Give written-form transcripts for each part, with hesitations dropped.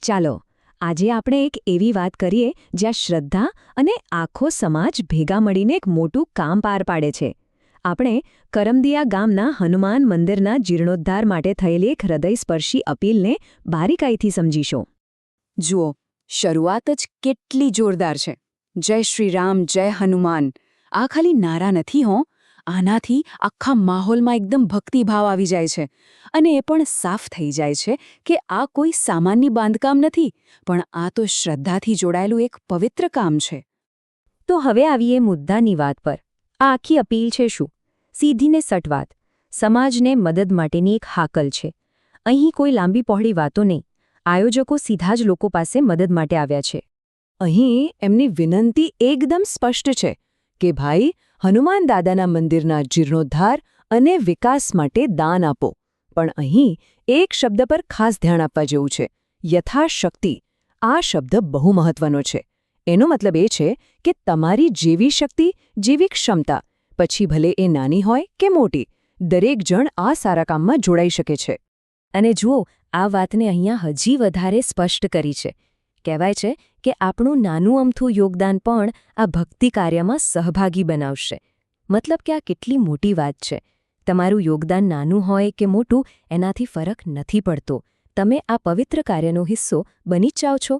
ચાલો આજે આપણે એક એવી વાત કરીએ જ્યાં શ્રદ્ધા અને આખો સમાજ ભેગા મળીને એક મોટું કામ પાર પાડે છે. આપણે કરમદિયા ગામના હનુમાન મંદિરના જીર્ણોદ્ધાર માટે થયેલી એક હૃદયસ્પર્શી અપીલને બારીકાઈથી સમજીશું. જુઓ, શરૂઆત જ કેટલી જોરદાર છે. જય શ્રી રામ, જય હનુમાન. આ ખાલી નારા નથી હો, આનાથી આખા માહોલમાં એકદમ ભક્તિભાવ આવી જાય છે. અને એ પણ સાફ થઈ જાય છે કે આ કોઈ સામાન્ય બાંધકામ નથી, પણ આ તો શ્રદ્ધાથી જોડાયેલું એક પવિત્ર કામ છે. તો હવે આવીએ મુદ્દાની વાત પર. આ આખી અપીલ છે શું? સીધીને સટ વાત. સમાજને મદદ માટેની એક હાકલ છે. અહીં કોઈ લાંબી પહોળી વાતો નહીં. આયોજકો સીધા જ લોકો પાસે મદદ માટે આવ્યા છે. અહીં એમની વિનંતી એકદમ સ્પષ્ટ છે કે ભાઈ, હનુમાન દાદાના મંદિરના જીર્ણોદ્ધાર અને વિકાસ માટે દાન આપો. પણ અહીં એક શબ્દ પર ખાસ ધ્યાન આપવા જેવું છે, યથાશક્તિ. આ શબ્દ બહુ મહત્વનો છે. એનો મતલબ એ છે કે તમારી જેવી શક્તિ, જેવી ક્ષમતા, પછી ભલે એ નાની હોય કે મોટી, દરેક જણ આ સારા કામમાં જોડાઈ શકે છે. અને જુઓ, આ વાતને અહીંયા હજી વધારે સ્પષ્ટ કરી છે. કહેવાય છે કે આપણું નાનું અમથું યોગદાન પણ આ ભક્તિ કાર્યમાં સહભાગી બનાવશે. મતલબ કે આ કેટલી મોટી વાત છે. તમારું યોગદાન નાનું હોય કે મોટું, એનાથી ફરક નથી પડતો. તમે આ પવિત્ર કાર્યનો હિસ્સો બની જ જાઓ છો.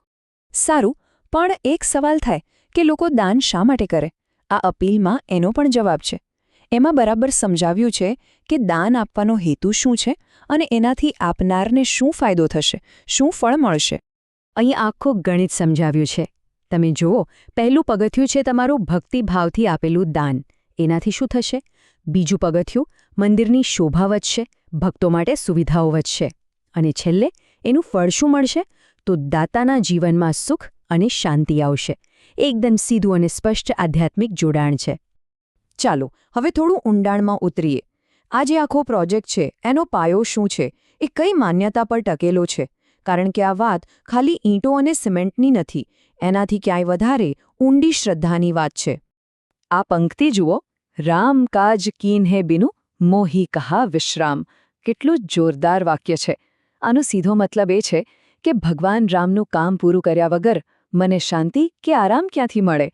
સારું, પણ એક સવાલ થાય કે લોકો દાન શા માટે કરે? આ અપીલમાં એનો પણ જવાબ છે. એમાં બરાબર સમજાવ્યું છે કે દાન આપવાનો હેતુ શું છે અને એનાથી આપનારને શું ફાયદો થશે, શું ફળ મળશે. અહીં આખું ગણિત સમજાવ્યું છે. તમે જુઓ, પહેલું પગથિયું છે તમારું ભક્તિભાવથી આપેલું દાન. એનાથી શું થશે? બીજું પગથિયું, મંદિરની શોભા વધશે, ભક્તો માટે સુવિધાઓ વધશે. અને છેલ્લે એનું ફળ શું મળશે? તો દાતાના જીવનમાં સુખ અને શાંતિ આવશે. એકદમ સીધું અને સ્પષ્ટ આધ્યાત્મિક જોડાણ છે. ચાલો હવે થોડું ઊંડાણમાં ઉતરીએ. આ જે આખો પ્રોજેક્ટ છે એનો પાયો શું છે? એ કઈ માન્યતા પર ટકેલો છે? કારણ કે આ વાત ખાલી ઈંટો અને સિમેન્ટની નથી, એનાથી ક્યાંય વધારે ઊંડી શ્રદ્ધાની વાત છે. આ પંક્તિ જુઓ, રામ કાજ કીન હે બિનુ મોહી કહા વિશ્રામ. કેટલું જોરદાર વાક્ય છે. આનો સીધો મતલબ એ છે કે ભગવાન રામનું કામ પૂરું કર્યા વગર મને શાંતિ કે આરામ ક્યાંથી મળે?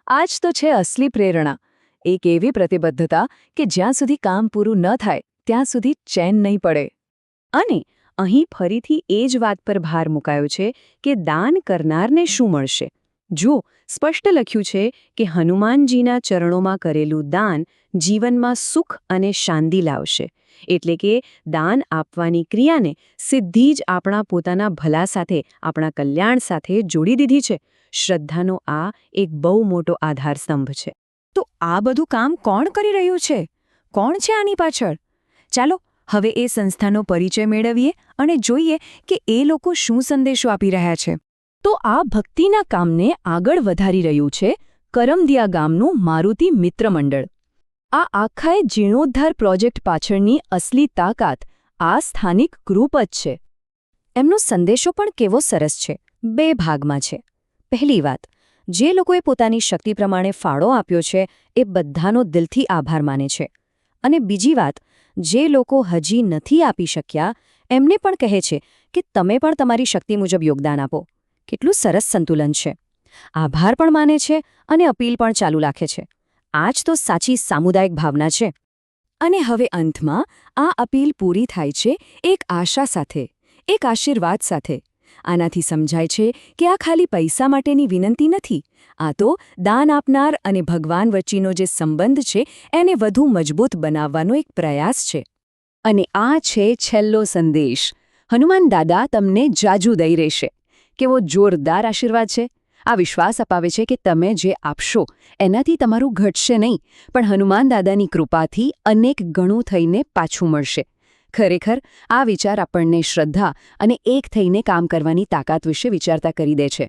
આ જ તો છે અસલી પ્રેરણા. એક એવી પ્રતિબદ્ધતા કે જ્યાં સુધી કામ પૂરું ન થાય ત્યાં સુધી ચેન નહીં પડે. અને અહીં ફરીથી એ જ વાત પર ભાર મુકાયો છે કે દાન કરનારને શું મળશે. જુઓ, સ્પષ્ટ લખ્યું છે કે હનુમાનજીના ચરણોમાં કરેલું દાન જીવનમાં સુખ અને શાંતિ લાવશે. એટલે કે દાન આપવાની ક્રિયાને સીધી જ આપણા પોતાના ભલા સાથે, આપણા કલ્યાણ સાથે જોડી દીધી છે. શ્રદ્ધાનો આ એક બહુ મોટો આધારસ્તંભ છે. તો આ બધું કામ કોણ કરી રહ્યું છે? કોણ છે આની પાછળ? ચાલો હવે એ સંસ્થાનો પરિચય મેળવીએ અને જોઈએ કે એ લોકો શું સંદેશો આપી રહ્યા છે. તો આ ભક્તિના કામને આગળ વધારી રહ્યું છે કરમદિયા ગામનું મારુતિ મિત્ર મંડળ. આ આખાએ જીર્ણોદ્ધાર પ્રોજેક્ટ પાછળની અસલી તાકાત આ સ્થાનિક ગ્રુપ જ છે. એમનો સંદેશો પણ કેવો સરસ છે. 2 ભાગમાં છે. પહેલી વાત, જે લોકોએ પોતાની શક્તિ પ્રમાણે ફાળો આપ્યો છે એ બધાનો દિલથી આભાર માને છે. અને બીજી વાત, જે લોકો હજી નથી આપી શક્યા એમને પણ કહે છે કે તમે પણ તમારી શક્તિ મુજબ યોગદાન આપો. કેટલું સરસ સંતુલન છે. આભાર પણ માને છે અને અપીલ પણ ચાલુ રાખે છે. આ જ તો સાચી સામુદાયિક ભાવના છે. અને હવે અંતમાં આ અપીલ પૂરી થાય છે એક આશા સાથે, એક આશીર્વાદ સાથે. આનાથી સમજાય છે કે આ ખાલી પૈસા માટેની વિનંતી નથી. આ તો દાન આપનાર અને ભગવાન વચ્ચેનો જે સંબંધ છે એને વધુ મજબૂત બનાવવાનો એક પ્રયાસ છે. અને આ છે છેલ્લો સંદેશ. હનુમાન દાદા તમને જાજુ દઈ રહેશે. કેવો જોરદાર આશીર્વાદ છે. આ વિશ્વાસ અપાવે છે કે તમે જે આપશો એનાથી તમારું ઘટશે નહીં, પણ હનુમાન દાદાની કૃપાથી અનેક ગણું થઈને પાછું મળશે. ખરેખર આ વિચાર આપણને શ્રદ્ધા અને એક થઈને કામ કરવાની તાકાત વિશે વિચારતા કરી દે છે.